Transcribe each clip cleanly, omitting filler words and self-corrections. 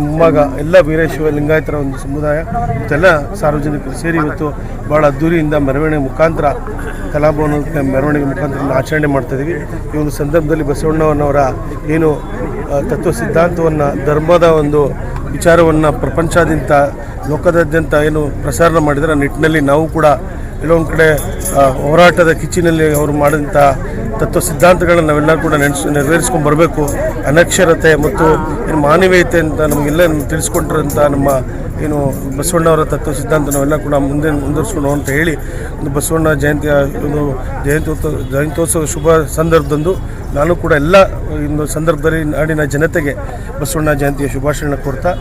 ಮುಂಭಾಗ ಎಲ್ಲ ವೀರಶೈವ ಲಿಂಗಾಯತರ ಒಂದು ಸಮುದಾಯ ಮತ್ತೆಲ್ಲ ಸಾರ್ವಜನಿಕರು ಸೇರಿ ಇವತ್ತು ಭಾಳ ಅದ್ದೂರಿಯಿಂದ ಮೆರವಣಿಗೆ ಮುಖಾಂತರ ಕಲಾಭವನದ ಮೆರವಣಿಗೆ ಮುಖಾಂತರ ಆಚರಣೆ ಮಾಡ್ತಾಯಿದ್ದೀವಿ. ಈ ಒಂದು ಸಂದರ್ಭದಲ್ಲಿ ಬಸವಣ್ಣನವರ ಏನು ತತ್ವ ಸಿದ್ಧಾಂತವನ್ನು, ಧರ್ಮದ ಒಂದು ವಿಚಾರವನ್ನು ಪ್ರಪಂಚಾದ್ಯಂತ ಲೋಕದಾದ್ಯಂತ ಏನು ಪ್ರಸಾರ ಮಾಡಿದರೆ ಆ ನಿಟ್ಟಿನಲ್ಲಿ ನಾವು ಕೂಡ ಕೆಲವೊಂದು ಕಡೆ ಹೋರಾಟದ ಕಿಚ್ಚಿನಲ್ಲಿ ಅವರು ಮಾಡಿದಂಥ ತತ್ವ ಸಿದ್ಧಾಂತಗಳನ್ನು ನಾವೆಲ್ಲ ಕೂಡ ನೆರವೇರಿಸ್ಕೊಂಡು ಬರಬೇಕು. ಅನಕ್ಷರತೆ ಮತ್ತು ಏನು ಮಾನವೀಯತೆ ಅಂತ ನಮಗೆಲ್ಲ ತಿಳಿಸ್ಕೊಟ್ಟಿರೋಂಥ ನಮ್ಮ ಏನು ಬಸವಣ್ಣವರ ತತ್ವ ಸಿದ್ಧಾಂತ ನಾವೆಲ್ಲ ಕೂಡ ಮುಂದುವರಿಸ್ಕೊಂಡು ಅಂತ ಹೇಳಿ ಒಂದು ಬಸವಣ್ಣ ಒಂದು ಜಯಂತ್ಯೋತ್ಸವ ಶುಭ ಸಂದರ್ಭದಂದು ನಾನು ಕೂಡ ಎಲ್ಲ ಒಂದು ಸಂದರ್ಭದಲ್ಲಿ ನಾಡಿನ ಜನತೆಗೆ ಬಸವಣ್ಣ ಜಯಂತಿಯ ಶುಭಾಶಯನ ಕೊಡ್ತಾ,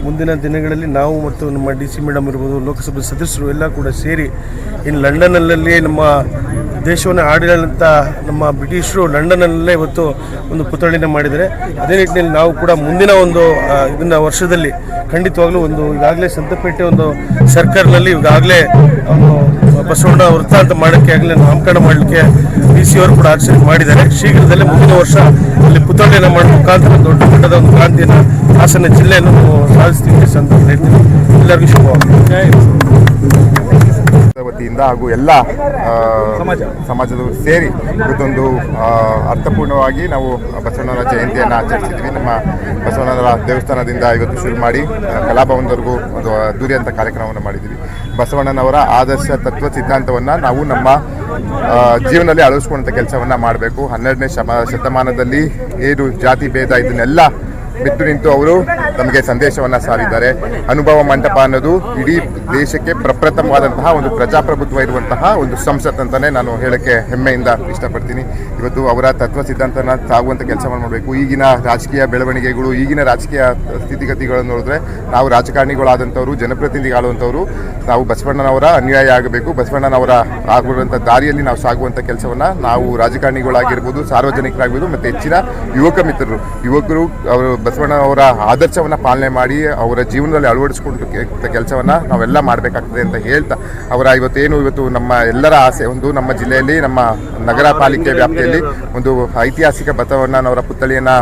ಮುಂದಿನ ದಿನಗಳಲ್ಲಿ ನಾವು ಮತ್ತು ನಮ್ಮ DC ಮೇಡಮ್ ಇರ್ಬೋದು, ಲೋಕಸಭೆ ಸದಸ್ಯರು ಎಲ್ಲ ಕೂಡ ಸೇರಿ ಇನ್ನು ಲಂಡನ್ನಲ್ಲಿ ನಮ್ಮ ದೇಶವನ್ನು ಆಡಿದಂಥ ನಮ್ಮ ಬ್ರಿಟಿಷರು ಲಂಡನ್ನಲ್ಲೇ ಇವತ್ತು ಒಂದು ಪುತ್ಥಳಿನ ಮಾಡಿದರೆ, ಅದೇ ನಿಟ್ಟಿನಲ್ಲಿ ನಾವು ಕೂಡ ಮುಂದಿನ ಒಂದು ಇದನ್ನು ವರ್ಷದಲ್ಲಿ ಖಂಡಿತವಾಗ್ಲೂ ಒಂದು ಈಗಾಗಲೇ ಸಂತಪೇಟೆ ಒಂದು ಸರ್ಕಲ್ನಲ್ಲಿ ಈಗಾಗಲೇ ಒಂದು ಬಸವಣ್ಣ ವೃತ್ತ ಅಂತ ಮಾಡೋಕ್ಕೆ ಆಗಲೇ ನಾಮಕರಣ ಮಾಡಲಿಕ್ಕೆ DC ಅವರು ಕೂಡ ಆಚರಣೆ ಮಾಡಿದ್ದಾರೆ. ಶೀಘ್ರದಲ್ಲೇ ಮುಂದಿನ ವರ್ಷ ಅಲ್ಲಿ ಪುತ್ಥಳಿಯನ್ನು ಮಾಡೋ ಮುಖಾಂತರ ದೊಡ್ಡ ಮಟ್ಟದ ಒಂದು ಕ್ರಾಂತಿಯನ್ನು ಹಾಸನ ಜಿಲ್ಲೆಯನ್ನು ಸಾಧಿಸ್ತೀವಿ ಅಂತ ಹೇಳ್ತೀನಿ. ಎಲ್ಲರಿಗೂ ಶುಭವಾಗಲಿ. ವತಿಯಿಂದ ಹಾಗೂ ಎಲ್ಲ ಸಮಾಜದವರು ಸೇರಿ ಇವತ್ತೊಂದು ಅರ್ಥಪೂರ್ಣವಾಗಿ ನಾವು ಬಸವಣ್ಣನ ಜಯಂತಿಯನ್ನು ಆಚರಿಸಿದ್ವಿ. ನಮ್ಮ ಬಸವಣ್ಣನ ದೇವಸ್ಥಾನದಿಂದ ಇವತ್ತು ಶುರು ಮಾಡಿ ಕಲಾಭವನದವರೆಗೂ ಒಂದು ಅದ್ದೂರಿ ಅಂತ ಕಾರ್ಯಕ್ರಮವನ್ನು ಮಾಡಿದ್ದೀವಿ. ಬಸವಣ್ಣನವರ ಆದರ್ಶ ತತ್ವ ಸಿದ್ಧಾಂತವನ್ನು ನಾವು ನಮ್ಮ ಜೀವನದಲ್ಲಿ ಅಳವಡಿಸ್ಕೊಳ್ಳುವಂಥ ಕೆಲಸವನ್ನು ಮಾಡಬೇಕು. 12ನೇ ಶತಮಾನದಲ್ಲಿ ಏನು ಜಾತಿ ಭೇದ ಇದನ್ನೆಲ್ಲ ಬಿಟ್ಟು ನಿಂತು ಅವರು ನಮಗೆ ಸಂದೇಶವನ್ನು ಸಾರಿದ್ದಾರೆ. ಅನುಭವ ಮಂಟಪ ಅನ್ನೋದು ಇಡೀ ದೇಶಕ್ಕೆ ಪ್ರಪ್ರಥಮವಾದಂತಹ ಒಂದು ಪ್ರಜಾಪ್ರಭುತ್ವ ಇರುವಂತಹ ಒಂದು ಸಂಸತ್ ಅಂತಲೇ ನಾನು ಹೇಳೋಕ್ಕೆ ಹೆಮ್ಮೆಯಿಂದ ಇಷ್ಟಪಡ್ತೀನಿ. ಇವತ್ತು ಅವರ ತತ್ವ ಸಿದ್ಧಾಂತನ ಸಾಗುವಂಥ ಕೆಲಸವನ್ನು ಮಾಡಬೇಕು. ಈಗಿನ ರಾಜಕೀಯ ಬೆಳವಣಿಗೆಗಳು, ಈಗಿನ ರಾಜಕೀಯ ಸ್ಥಿತಿಗತಿಗಳನ್ನು ನೋಡಿದ್ರೆ ನಾವು ರಾಜಕಾರಣಿಗಳಾದಂಥವ್ರು, ಜನಪ್ರತಿನಿಧಿಗಳಾದಂಥವ್ರು ನಾವು ಬಸವಣ್ಣನವರ ಅನ್ಯಾಯ ಆಗಬೇಕು, ಬಸವಣ್ಣನವರ ಆಗುವಂಥ ದಾರಿಯಲ್ಲಿ ನಾವು ಸಾಗುವಂಥ ಕೆಲಸವನ್ನು ನಾವು ರಾಜಕಾರಣಿಗಳಾಗಿರ್ಬೋದು, ಸಾರ್ವಜನಿಕರಾಗಿರ್ಬೋದು ಮತ್ತು ಹೆಚ್ಚಿನ ಯುವಕರು ಅವರು ಬಸವಣ್ಣನವರ ಆದರ್ಶವನ್ನು ಪಾಲನೆ ಮಾಡಿ ಅವರ ಜೀವನದಲ್ಲಿ ಅಳವಡಿಸ್ಕೊಂಡು ಕೆಲಸವನ್ನು ನಾವೆಲ್ಲ ಮಾಡಬೇಕಾಗ್ತದೆ ಅಂತ ಹೇಳ್ತಾ, ಇವತ್ತು ನಮ್ಮ ಎಲ್ಲರ ಆಸೆ ಒಂದು ನಮ್ಮ ಜಿಲ್ಲೆಯಲ್ಲಿ ನಮ್ಮ ನಗರ ಪಾಲಿಕೆ ವ್ಯಾಪ್ತಿಯಲ್ಲಿ ಒಂದು ಐತಿಹಾಸಿಕ ಬಸವಣ್ಣನವರ ಪುತ್ಥಳಿಯನ್ನು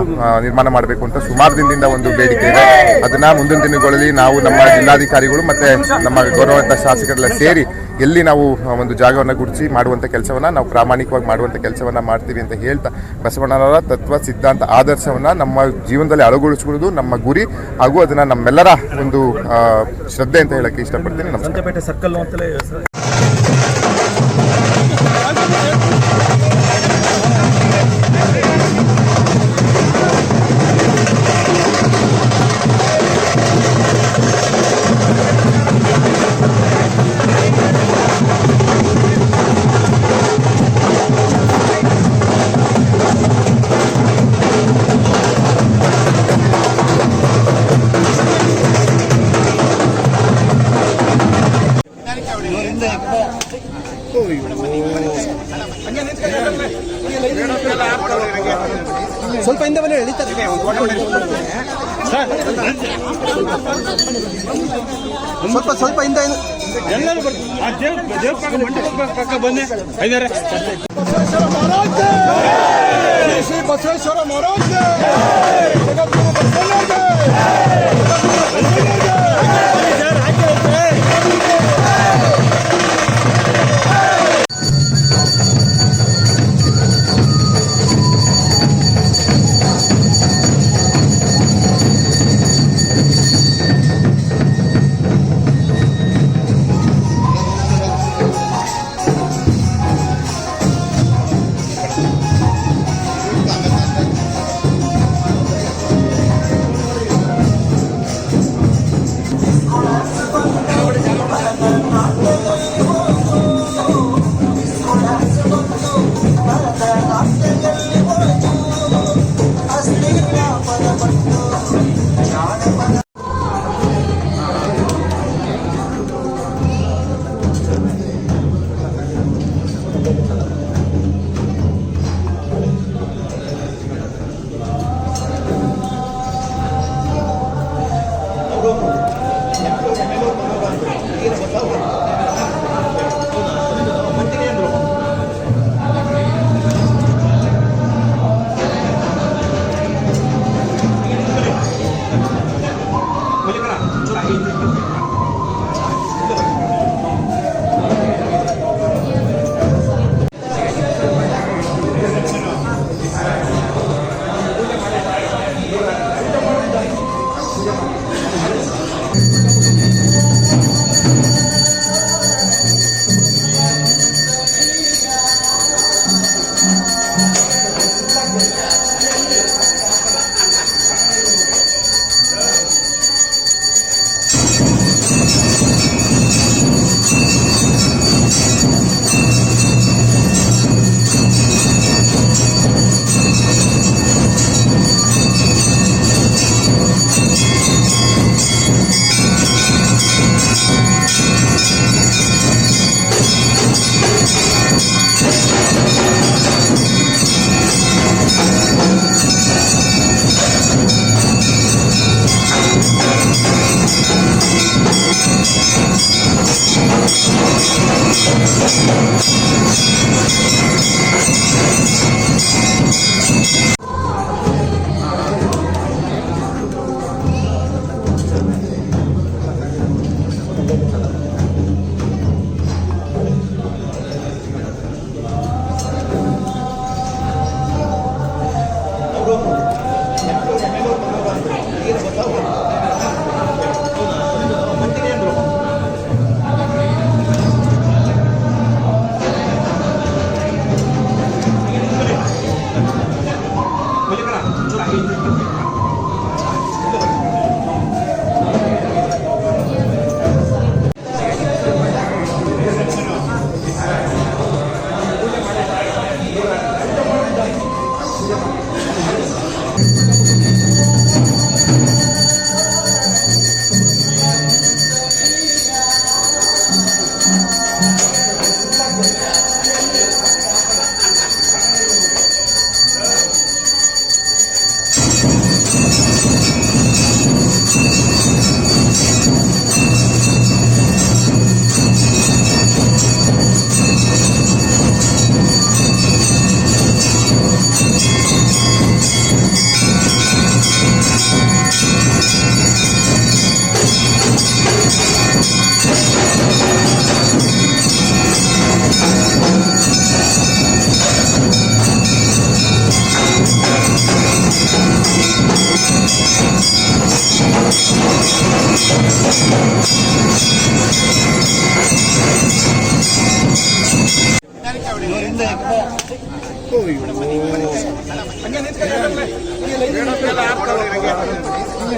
ನಿರ್ಮಾಣ ಮಾಡಬೇಕು ಅಂತ ಸುಮಾರು ದಿನದಿಂದ ಒಂದು ಬೇಡಿಕೆ ಇದೆ. ಅದನ್ನು ಮುಂದಿನ ದಿನಗಳಲ್ಲಿ ನಾವು ನಮ್ಮ ಜಿಲ್ಲಾಧಿಕಾರಿಗಳು ಮತ್ತು ನಮ್ಮ ಗೌರವಾನ್ವಿತ ಶಾಸಕರೆಲ್ಲ ಸೇರಿ ಎಲ್ಲಿ ನಾವು ಒಂದು ಜಾಗವನ್ನು ಗುರುತಿಸಿ ಮಾಡುವಂಥ ಕೆಲಸವನ್ನು ನಾವು ಪ್ರಾಮಾಣಿಕವಾಗಿ ಮಾಡುವಂಥ ಕೆಲಸವನ್ನು ಮಾಡ್ತೀವಿ ಅಂತ ಹೇಳ್ತಾ, ಬಸವಣ್ಣನವರ ತತ್ವ ಸಿದ್ಧಾಂತ ಆದರ್ಶವನ್ನು ನಮ್ಮ ಜೀವನದಲ್ಲಿ ಅಳವಡಿಸಿಕೊಳ್ಳೋದು ನಮ್ಮ ಗುರಿ ಹಾಗೂ ಅದನ್ನು ನಮ್ಮೆಲ್ಲರ ಒಂದು ಶ್ರದ್ಧೆ ಅಂತ ಹೇಳಕ್ಕೆ ಇಷ್ಟಪಡ್ತೀನಿ. ಸಂತಪೇಟೆ ಸರ್ಕಲ್ ಅಂತಲೇ ಸ್ವಲ್ಪ ಹಿಂದೆ ಬನ್ನಿ, ಎಳಿತಾರೆ ಸ್ವಲ್ಪ ಹಿಂದೆ ಎಲ್ಲರೂ ಪಕ್ಕ ಬನ್ನಿ. ಬಸವೇಶ್ವರ ಮಹಾರಾಜ್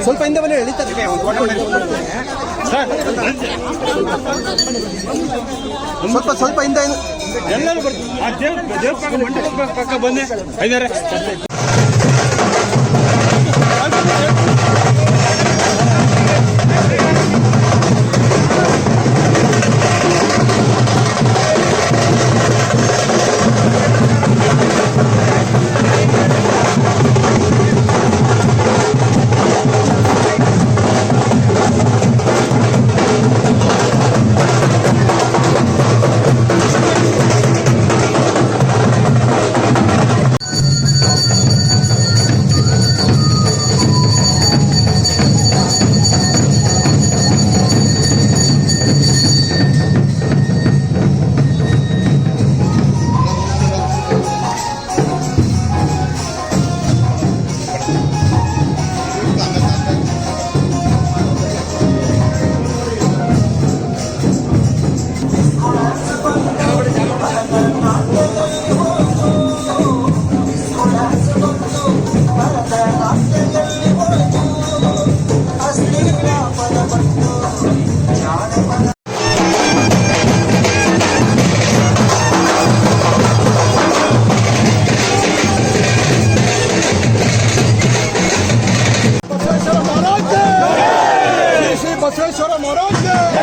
ಸ್ವಲ್ಪ ಹಿಂದೆ ಬನ್ನಿ, ಎಳಿತಾರೆ. ಸ್ವಲ್ಪ ಹಿಂದೆ ಎಲ್ಲರೂ ದೇವ್ರ ಪಕ್ಕ ಬಂದೆ ಐದಾರೆ ಬಸವೇಶ್ವರ ಮಹಾರಾಜ್